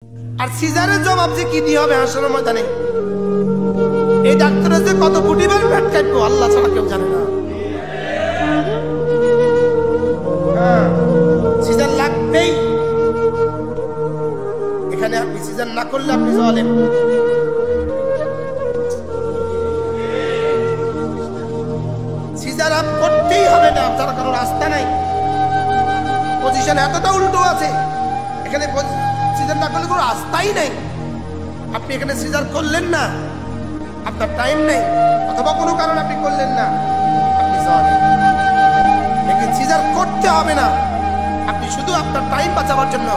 আর সিজারের জবাব যে কি দিয়ে হবে হাসরের ময়দানে, এই ডাক্তারের যে কত কোটি বার পেট কাটবো আল্লাহ ছাড়া কেউ জানে না। সিজার লাগবেই। এখানে আপনি সিজার না করলে আপনি জালেম। সিজার আপ করতেই হবে না, তার কোনো রাস্তা নাই। পজিশন এতটা উল্টো আছে, এখানে সিজার না করলে কোনো রাস্তাই নাই। আপনি এখানে সিজার করলেন না, আপনার টাইম নেই, অথবা কোনো কারণে আপনি করলেন না, আপনি জালেম। লেকিন সিজার করতে হবে না, আপনি শুধু আপনার টাইম বাঁচাবার জন্য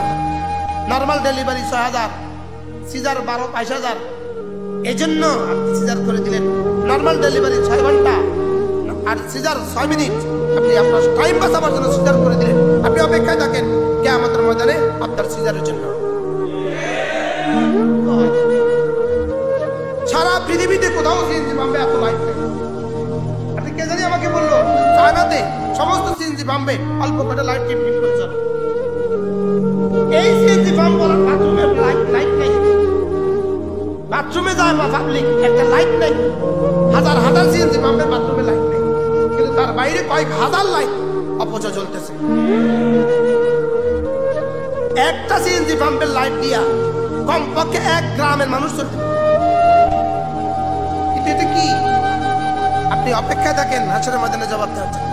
নর্মাল ডেলিভারি ৬,০০০, সিজার ১২-২২,০০০, এই জন্য আপনি সিজার করে দিলেন। নর্মাল ডেলিভারি ৬ ঘন্টা আর সিজার ৬ মিনিট, আপনি আপনার টাইম বাঁচাবার জন্য সিজার করে দিলেন। আপনি অপেক্ষায় থাকেন কিয়ামতের ময়দানে আপনার সিজারের জন্য। সারা পৃথিবীতে কোথাও সিএনজি পাম্পে এত লাইট নেই। আপনি কে জানি আমাকে বললো চায়নাতে সমস্ত সিএনজি পাম্পে অল্প কটা লাইট টিপ টিপ করে চলে। এই সিএনজি পাম্প বলার বাথরুমে লাইট নেই, বাথরুমে যায় বা পাবলিক একটা লাইট নেই। হাজার হাজার সিএনজি পাম্পের বাথরুমে লাইট নেই, কিন্তু তার বাইরে কয়েক হাজার লাইট অপচয় চলতেছে। একটা সিএনজি পাম্পের লাইট দিয়া কমপক্ষে ১ গ্রামের মানুষ চলতে। এটা কি? আপনি অপেক্ষায় থাকেন হাসরের ময়দানে জবাব দেওয়ার জন্য।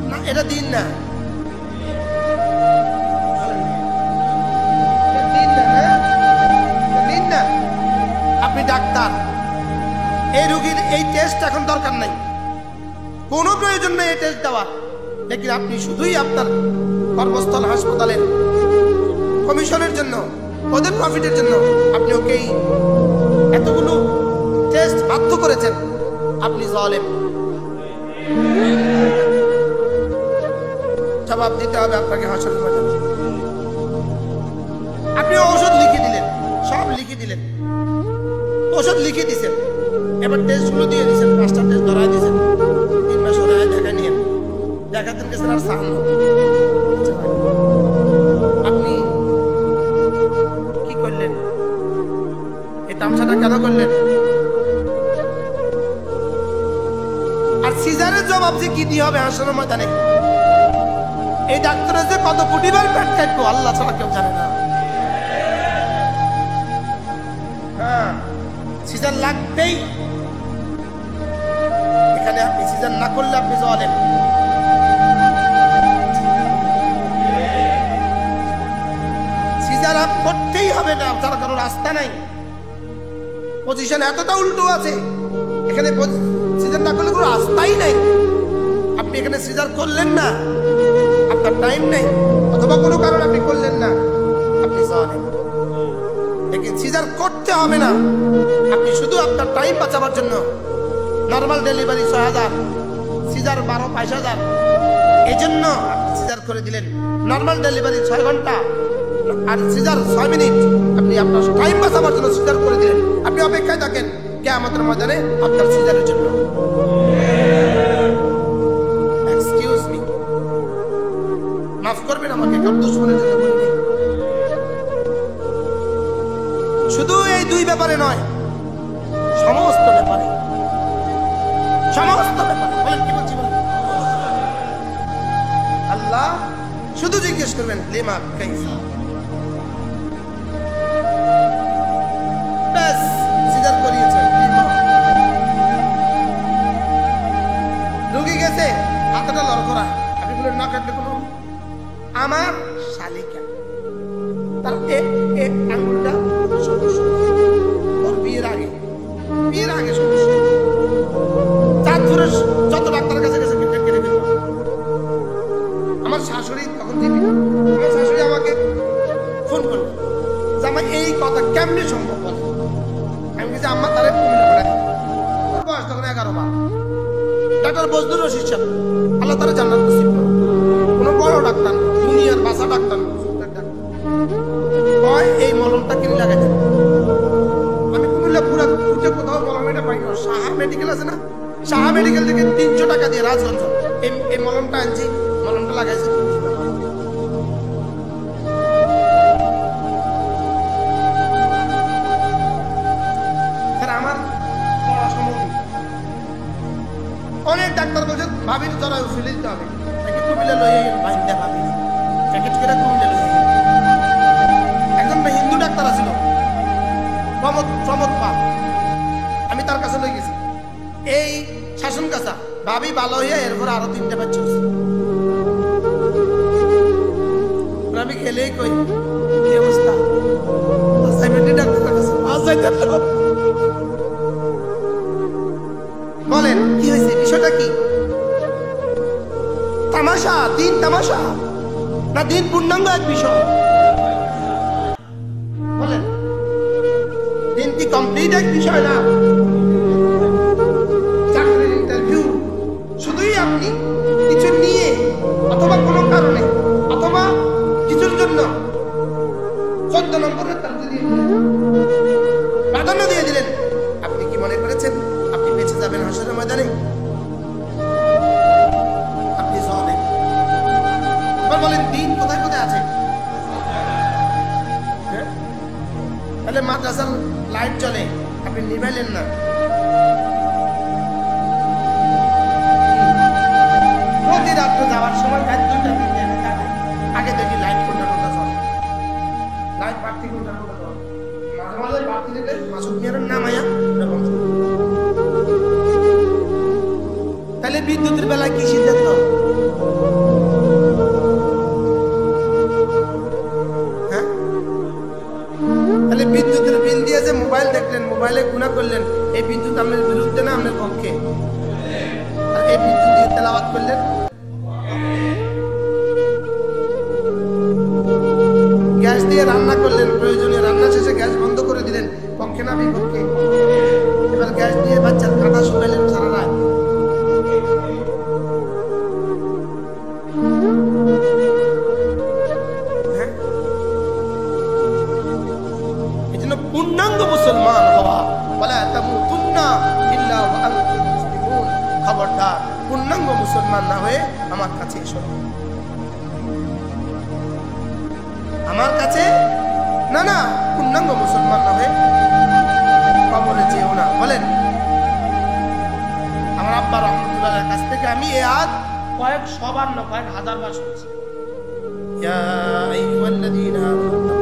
না, এটা দিন না, দিন না। আপনি ডাক্তার, এই রোগীর এই টেস্ট এখন দরকার নাই, কোনো প্রয়োজন নেই এই টেস্ট দেওয়ার। লেকিন আপনি শুধুই আপনার কর্মস্থল হাসপাতালের কমিশনের জন্য, ওদের প্রফিটের জন্য আপনি ওকেই এতগুলো টেস্ট বাধ্য করেছেন, আপনি জালেম। জবাব দিতে হবে আপনাকে হাসরের ময়দানে। আপনি ঔষধ লিখে দিলেন, সব লিখে দিলেন, ওষুধ লিখে দিয়েছেন, এবার টেস্টগুলো দিয়ে দিয়েছেন, 5টা টেস্ট ধরাই দিয়েছেন। 3 মাস হলে দেখা নিয়ে দেখাতেন গেছেন আর সাহান। আপনি কি করলেন? এই তামসাটা কেন করলেন? আর সিজারের জবাব যে কি দিয়ে হবে হাসরের ময়দানে, এই ডাক্তারের যে কত কোটি বার পেট কাটবো আল্লাহ ছাড়া কেউ জানে না। সিজার লাগবেই। এখানে আপনি সিজার না করলে আপনি জালেম। সিজার আপ করতেই হবে না, তার কোনো রাস্তা নাই। পজিশন এতটা উল্টো আছে, এখানে সিজার না করলে কোনো রাস্তাই নাই। আপনি এখানে সিজার করলেন না, আপনার টাইম নেই, অথবা কোনো কারণে আপনি করলেন না, আপনি জালেম। লেকিন সিজার করতে হবে না, আপনি শুধু আপনার টাইম বাঁচাবার জন্য নর্মাল ডেলিভারি ৬,০০০, সিজার ১২-২২,০০০, এই জন্য আপনি সিজার করে দিলেন। নর্মাল ডেলিভারি ৬ ঘন্টা আর সিজার ৬ মিনিট, আপনি আপনার টাইম বাঁচাবার জন্য সিজার করে দিলেন। আপনি অপেক্ষায় থাকেন কিয়ামতের ময়দানে আপনার সিজারের জন্য। এক্সকিউজ মি, মাফ করবেন আমাকে, কার দুশমনের জন্য বলবেন। শুধু এই 2 ব্যাপারে নয়, সমস্ত ব্যাপারে, সমস্ত ব্যাপারে। বলেন কি বলছি? আল্লাহ শুধু জিজ্ঞেস করবেন লিমা কাইফা, ব্যাস সিজার করিয়েছেন। রোগী গেছে হাতটা লড়করা, আপনি বলেন না কাটলে কোনো, আমার শালিকা তার আঙুলটা সমস্যা, ওর বিয়ের আগে সমস্যা, চাঁদ ধরে যত ডাক্তারের কাছে গেছে কেটে ফেলল। আমার শাশুড়ি তখন আমার শাশুড়ি আমাকে ফোন করলো যে আমার এই কথা কেমনি সম্ভব বলে। আমি বলছি আম্মা তারে কুমিল্লা পড়াই, ওর বয়স তখন 11-12। ডাক্তার বজলুর রশিদ সাহেব, আল্লাহ তারা জান্নাত নসিব করুন, কোনো বড় ডাক্তার না, দুনিয়ার বাসা ডাক্তার না, এই মলমটা কিনে লাগাইতে। আমি কুমিল্লা পুরা খুঁজে কোথাও মলম এটা পাই না। সাহা মেডিকেল আছে না, সাহা মেডিকেল থেকে 300 টাকা দিয়ে রাজগঞ্জ এই মলমটা আনছি, মলমটা লাগাইছি। করে কুমিল্লা লয়ে গেল। একজন হিন্দু ডাক্তার আছিল প্রমোদ পাল, আমি তার কাছে লয়ে গেছি। এই শাসন কাছা ভাবি ভালো হইয়া এরপর আরো 3টে বাচ্চা হয়েছে। আমি খেলেই কই কি অবস্থা, বলেন কি হয়েছে, বিষয়টা কি? তামাশা, দিন তামাশা না দিন পূর্ণাঙ্গ এক বিষয়? বলেন দিন কি কমপ্লিট এক বিষয় না? চাকরির ইন্টারভিউ শুধুই আপনি কিছু নিয়ে অথবা কোনো কারণে অথবা কিছুর জন্য 14 নম্বরের তালিকা দিয়ে প্রাধান্য দিয়ে দিলেন। আপনি কি মনে করেছেন আপনি বেঁচে যাবেন হাসরের ময়দানে? আপনি যাবেন। এবার বলেন দিন কোথায় কোথায় আছে? তাহলে মাদ্রাসার লাইট জ্বলে, আপনি নিভাইলেন না, প্রতি রাত্রে যাওয়ার সময় আগে দেখি লাইট কোনটা কোনটা চলে, লাইট বাড়তি কোনটা কোনটা চলে, মাঝে মাঝে বাড়তি দেখলে মাসুদ মিয়ারের নাম আয়া এরকম। তাহলে বিদ্যুতের বেলায় কি সিদ্ধান্ত? হ্যাঁ, তাহলে বিদ্যুতের বিল দিয়ে যে মোবাইল দেখলেন, মোবাইলে গুণা করলেন, এই বিদ্যুৎ আপনার বিরুদ্ধে না আপনার পক্ষে? আর এই বিদ্যুৎ দিয়ে তেলাওয়াত করলেন, গ্যাস দিয়ে রান্না করলেন, প্রয়োজনীয় রান্না শেষে গ্যাস বন্ধ করে দিলেন, পক্ষে না বিপক্ষে? এবার গ্যাস দিয়ে বাচ্চার কাঁটা শুকাইলেন সারা রাত, এই জন্য পূর্ণাঙ্গ মুসলমান হওয়া, ওয়ালা তামুতুন্না ইল্লা ওয়া আনতুম মুসলিমুন, খবরদার পূর্ণাঙ্গ মুসলমান না হয়ে আমার কাছে এসো, আমার কাছে না, না পূর্ণাঙ্গ মুসলমান না হয়ে কবরে যেও না। বলেন আমার আব্বা রহমতুল্লাহর কাছ থেকে আমি এই আয়াত কয়েক 100 বার না কয়েক 1000 বার শুনছি। ইয়া আইয়ুহাল্লাযীনা আমানু